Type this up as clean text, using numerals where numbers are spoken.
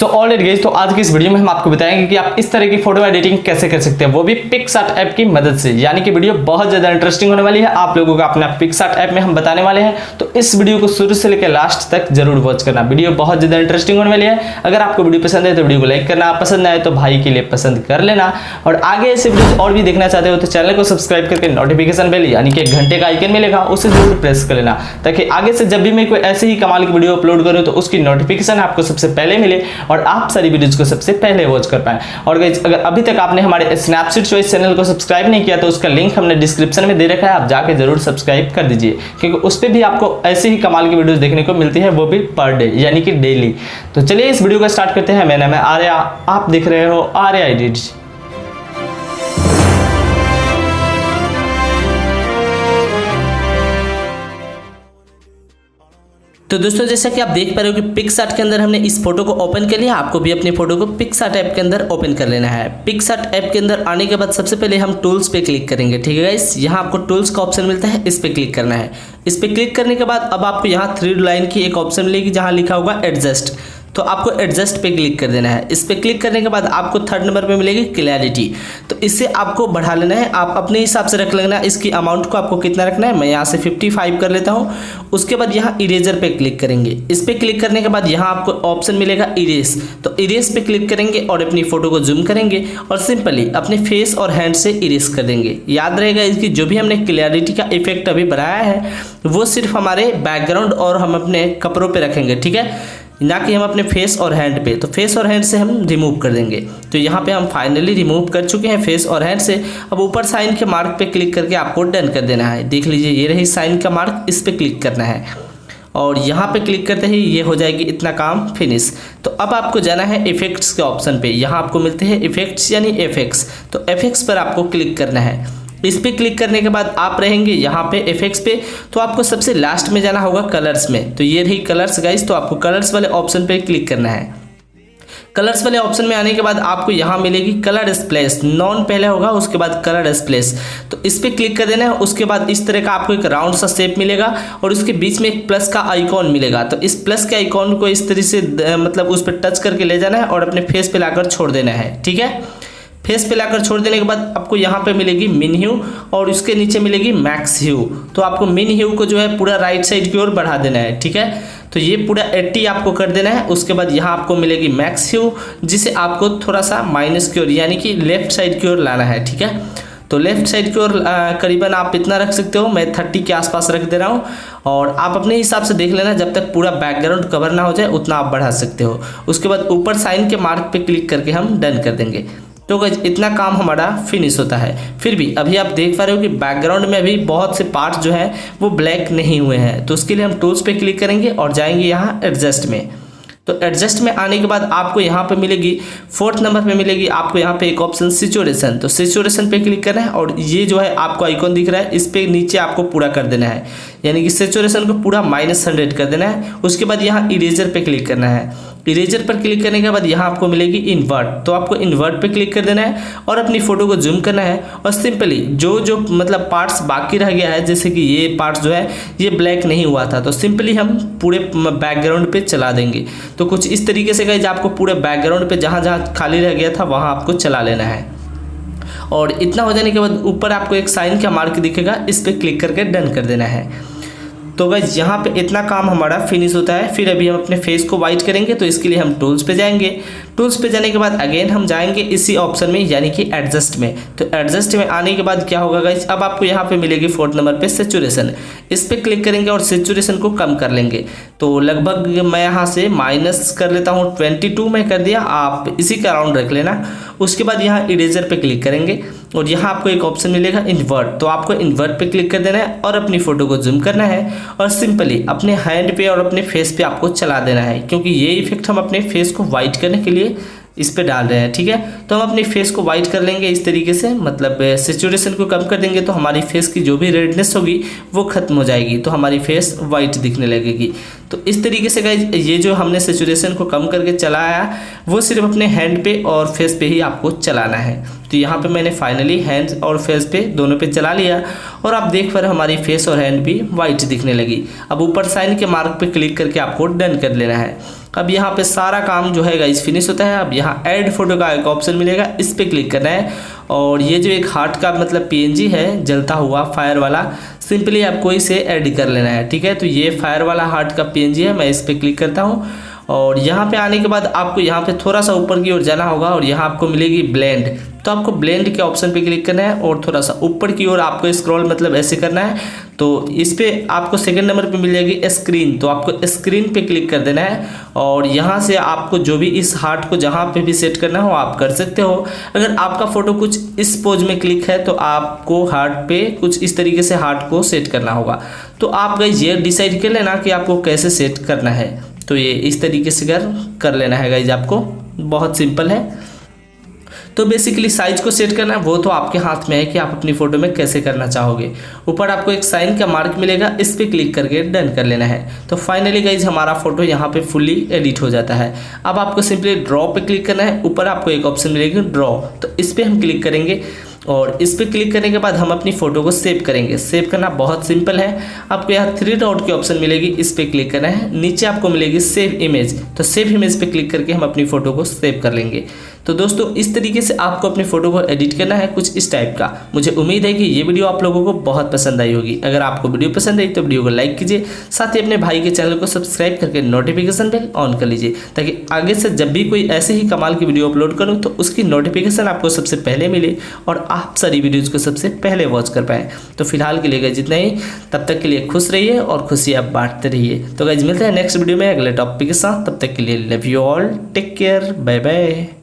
So already guys, तो आज की इस वीडियो में हम आपको बताएंगे कि आप इस तरह की फोटो एडिटिंग कैसे कर सकते हैं, वो भी पिक्सार्ट ऐप की मदद से। यानी कि वीडियो बहुत ज्यादा इंटरेस्टिंग होने वाली है, आप लोगों को अपना पिक्सार्ट ऐप में हम बताने वाले हैं। तो इस वीडियो को शुरू से लेकर लास्ट तक जरूर वॉच करना, वीडियो बहुत ज्यादा इंटरेस्टिंग होने वाली है। अगर आपको वीडियो पसंद है तो वीडियो को लाइक करना, पसंद आए तो भाई के लिए पसंद कर लेना, और आगे ऐसे वीडियो और भी देखना चाहते हो तो चैनल को सब्सक्राइब करके नोटिफिकेशन बेल यानी कि घंटे का आइकन मिलेगा उसे जरूर प्रेस कर लेना, ताकि आगे से जब भी मैं कोई ऐसे ही कमाल की वीडियो अपलोड करूं तो उसकी नोटिफिकेशन आपको सबसे पहले मिले और आप सारी वीडियोज को सबसे पहले वॉच कर पाए। और गाइस, अगर अभी तक आपने हमारे स्नैपसीड चॉइस चैनल को सब्सक्राइब नहीं किया तो उसका लिंक हमने डिस्क्रिप्शन में दे रखा है, आप जाके जरूर सब्सक्राइब कर दीजिए, क्योंकि उस पर भी आपको ऐसे ही कमाल की वीडियोस देखने को मिलती है, वो भी पर डे यानी कि डेली। तो चलिए इस वीडियो को स्टार्ट करते हैं। मेरा नाम है आर्या, आप देख रहे हो आर्या एडिट्स। तो दोस्तों, जैसा कि आप देख पा रहे हो कि पिक्सार्ट के अंदर हमने इस फोटो को ओपन कर लिया। आपको भी अपनी फोटो को पिक्सार्ट ऐप के अंदर ओपन कर लेना है। पिक्सार्ट ऐप के अंदर आने के बाद सबसे पहले हम टूल्स पे क्लिक करेंगे, ठीक है गाइस। यहाँ आपको टूल्स का ऑप्शन मिलता है, इस पे क्लिक करना है। इस पे क्लिक करने के बाद अब आपको यहाँ 3 लाइन की एक ऑप्शन मिलेगी जहाँ लिखा होगा एडजस्ट, तो आपको एडजस्ट पे क्लिक कर देना है। इस पे क्लिक करने के बाद आपको 3rd नंबर पे मिलेगी क्लैरिटी, तो इससे आपको बढ़ा लेना है, आप अपने हिसाब से रख लेना। इसकी अमाउंट को आपको कितना रखना है, मैं यहाँ से 55 कर लेता हूँ। उसके बाद यहाँ इरेजर पे क्लिक करेंगे। इस पे क्लिक करने के बाद यहाँ आपको ऑप्शन मिलेगा इरेज, तो इरेज पे क्लिक करेंगे और अपनी फोटो को जूम करेंगे और सिंपली अपने फेस और हैंड से इरेज कर देंगे। याद रहेगा इसकी जो भी हमने क्लैरिटी का इफेक्ट अभी बनाया है वो सिर्फ हमारे बैकग्राउंड और हम अपने कपड़ों पे रखेंगे, ठीक है, ना कि हम अपने फेस और हैंड पे। तो फेस और हैंड से हम रिमूव कर देंगे। तो यहाँ पे हम फाइनली रिमूव कर चुके हैं फेस और हैंड से। अब ऊपर साइन के मार्क पे क्लिक करके आपको डन कर देना है। देख लीजिए ये रही साइन का मार्क, इस पे क्लिक करना है और यहाँ पे क्लिक करते ही ये हो जाएगी इतना काम फिनिश। तो अब आपको जाना है इफेक्ट्स के ऑप्शन पे। यहाँ आपको मिलते हैं इफेक्ट्स यानी एफएक्स, तो एफएक्स पर आपको क्लिक करना है। इस पे क्लिक करने के बाद आप रहेंगे यहाँ पे इफेक्ट्स पे, तो आपको सबसे लास्ट में जाना होगा कलर्स में। तो ये रही कलर्स गाइस, तो आपको कलर्स वाले ऑप्शन पे क्लिक करना है। कलर्स वाले ऑप्शन में आने के बाद आपको यहाँ मिलेगी कलर स्प्लैश, नॉन पहले होगा उसके बाद कलर स्प्लैश, तो इस पे क्लिक कर देना है। उसके बाद इस तरह का आपको एक राउंड सा शेप मिलेगा और उसके बीच में एक प्लस का आइकॉन मिलेगा। तो इस प्लस के आइकॉन को इस तरह से मतलब उस पर टच करके ले जाना है और अपने फेस पे लाकर छोड़ देना है, ठीक है। फेस पे लाकर छोड़ देने के बाद आपको यहाँ पे मिलेगी मिन ह्यू और उसके नीचे मिलेगी मैक्स ह्यू। तो आपको मिन ह्यू को जो है पूरा राइट साइड की ओर बढ़ा देना है, ठीक है। तो ये पूरा 80 आपको कर देना है। उसके बाद यहाँ आपको मिलेगी मैक्स ह्यू, जिसे आपको थोड़ा सा माइनस की ओर यानी कि लेफ्ट साइड की ओर लाना है, ठीक है। तो लेफ्ट साइड की ओर करीबन आप इतना रख सकते हो, मैं 30 के आसपास रख दे रहा हूँ, और आप अपने हिसाब से देख लेना, जब तक पूरा बैकग्राउंड कवर ना हो जाए उतना आप बढ़ा सकते हो। उसके बाद ऊपर साइन के मार्क पे क्लिक करके हम डन कर देंगे। तो गाइस इतना काम हमारा फिनिश होता है। फिर भी अभी आप देख पा रहे हो कि बैकग्राउंड में अभी बहुत से पार्ट जो है वो ब्लैक नहीं हुए हैं, तो उसके लिए हम टूल्स पे क्लिक करेंगे और जाएंगे यहाँ एडजस्ट में। तो एडजस्ट में आने के बाद आपको यहाँ पे मिलेगी 4th नंबर पे मिलेगी आपको यहाँ पे एक ऑप्शन सिचुएशन, तो सिचुएशन पे क्लिक करना है और ये जो है आपको आइकॉन दिख रहा है इस पे नीचे आपको पूरा कर देना है, यानी कि सिचुएशन को पूरा -100 कर देना है। उसके बाद यहाँ इरेजर पे क्लिक करना है। इरेजर पर क्लिक करने के बाद यहाँ आपको मिलेगी इन्वर्ट, तो आपको इन्वर्ट पे क्लिक कर देना है और अपनी फोटो को जूम करना है और सिंपली जो मतलब पार्ट्स बाकी रह गया है, जैसे कि ये पार्ट्स जो है ये ब्लैक नहीं हुआ था, तो सिंपली हम पूरे बैकग्राउंड पे चला देंगे। तो कुछ इस तरीके से गाइस आपको पूरे बैकग्राउंड पे जहाँ जहाँ खाली रह गया था वहाँ आपको चला लेना है। और इतना हो जाने के बाद ऊपर आपको एक साइन का मार्क दिखेगा, इस पर क्लिक करके डन कर देना है। तो गाइस यहाँ पे इतना काम हमारा फिनिश होता है। फिर अभी हम अपने फेस को वाइट करेंगे, तो इसके लिए हम टूल्स पे जाएंगे। टूल्स पे जाने के बाद अगेन हम जाएंगे इसी ऑप्शन में यानी कि एडजस्ट में। तो एडजस्ट में आने के बाद क्या होगा गाइस, अब आपको यहाँ पे मिलेगी 4th नंबर पे सैचुरेशन, इस पे क्लिक करेंगे और सैचुरेशन को कम कर लेंगे। तो लगभग मैं यहाँ से माइनस कर लेता हूँ, 22 में कर दिया, आप इसी का राउंड रख लेना। उसके बाद यहाँ इरेजर पे क्लिक करेंगे और यहाँ आपको एक ऑप्शन मिलेगा इन्वर्ट, तो आपको इन्वर्ट पे क्लिक कर देना है और अपनी फोटो को जूम करना है और सिंपली अपने हैंड पे और अपने फेस पे आपको चला देना है, क्योंकि ये इफेक्ट हम अपने फेस को वाइट करने के लिए इस पे डाल रहे हैं, ठीक है। तो हम अपनी फेस को वाइट कर लेंगे इस तरीके से, मतलब सैचुरेशन को कम कर देंगे तो हमारी फेस की जो भी रेडनेस होगी वो खत्म हो जाएगी, तो हमारी फेस वाइट दिखने लगेगी। तो इस तरीके से गाइस ये जो हमने सैचुरेशन को कम करके चलाया वो सिर्फ अपने हैंड पे और फेस पे ही आपको चलाना है। तो यहाँ पे मैंने फाइनली हैंड और फेस पे दोनों पे चला लिया और आप देख पा रहे हमारी फेस और हैंड भी वाइट दिखने लगी। अब ऊपर साइन के मार्क पे क्लिक करके आपको डन कर लेना है। अब यहाँ पे सारा काम जो है गाइस फिनिश होता है। अब यहाँ ऐड फोटो का एक ऑप्शन मिलेगा, इस पर क्लिक करना है और ये जो एक हार्ट का मतलब PNG है जलता हुआ फायर वाला, सिंपली आपको इसे ऐड कर लेना है। ठीक है, तो ये फायर वाला हार्ट का PNG है, मैं इस पर क्लिक करता हूँ और यहाँ पे आने के बाद आपको यहाँ पे थोड़ा सा ऊपर की ओर जाना होगा और यहाँ आपको मिलेगी ब्लेंड। तो आपको ब्लेंड के ऑप्शन पे क्लिक करना है और थोड़ा सा ऊपर की ओर आपको स्क्रॉल मतलब ऐसे करना है। तो इस पे आपको सेकंड नंबर पे मिल जाएगी स्क्रीन, तो आपको स्क्रीन पे क्लिक कर देना है और यहाँ से आपको जो भी इस हार्ट को जहाँ पे भी सेट करना हो आप कर सकते हो। अगर आपका फोटो कुछ इस पोज में क्लिक है तो आपको हार्ट पे कुछ इस तरीके से हार्ट को सेट करना होगा। तो आप गाइज ये डिसाइड कर लेना कि आपको कैसे सेट करना है। तो ये इस तरीके से कर लेना है गाइज, आपको बहुत सिंपल है। तो बेसिकली साइज को सेट करना है वो तो आपके हाथ में है कि आप अपनी फोटो में कैसे करना चाहोगे। ऊपर आपको एक साइन का मार्क मिलेगा, इस पर क्लिक करके डन कर लेना है। तो फाइनली गाइज हमारा फोटो यहाँ पे फुली एडिट हो जाता है। अब आपको सिंपली ड्रॉ पे क्लिक करना है, ऊपर आपको एक ऑप्शन मिलेगा ड्रॉ, तो इस पर हम क्लिक करेंगे और इस पर क्लिक करने के बाद हम अपनी फ़ोटो को सेव करेंगे। सेव करना बहुत सिंपल है, आपको यहाँ 3 डॉट की ऑप्शन मिलेगी, इस पर क्लिक करना है। नीचे आपको मिलेगी सेव इमेज, तो सेव इमेज पे क्लिक करके हम अपनी फ़ोटो को सेव कर लेंगे। तो दोस्तों इस तरीके से आपको अपनी फ़ोटो को एडिट करना है, कुछ इस टाइप का। मुझे उम्मीद है कि ये वीडियो आप लोगों को बहुत पसंद आई होगी। अगर आपको वीडियो पसंद आई तो वीडियो को लाइक कीजिए, साथ ही अपने भाई के चैनल को सब्सक्राइब करके नोटिफिकेशन बेल ऑन कर लीजिए, ताकि आगे से जब भी कोई ऐसे ही कमाल की वीडियो अपलोड करूँ तो उसकी नोटिफिकेशन आपको सबसे पहले मिले और आप सारी वीडियोज़ को सबसे पहले वॉच कर पाएँ। तो फिलहाल के लिए गाइस जितना ही, तब तक के लिए खुश रहिए और खुशी आप बांटते रहिए। तो गाइस मिलते हैं नेक्स्ट वीडियो में अगले टॉपिक के साथ, तब तक के लिए love you all, take care, bye bye.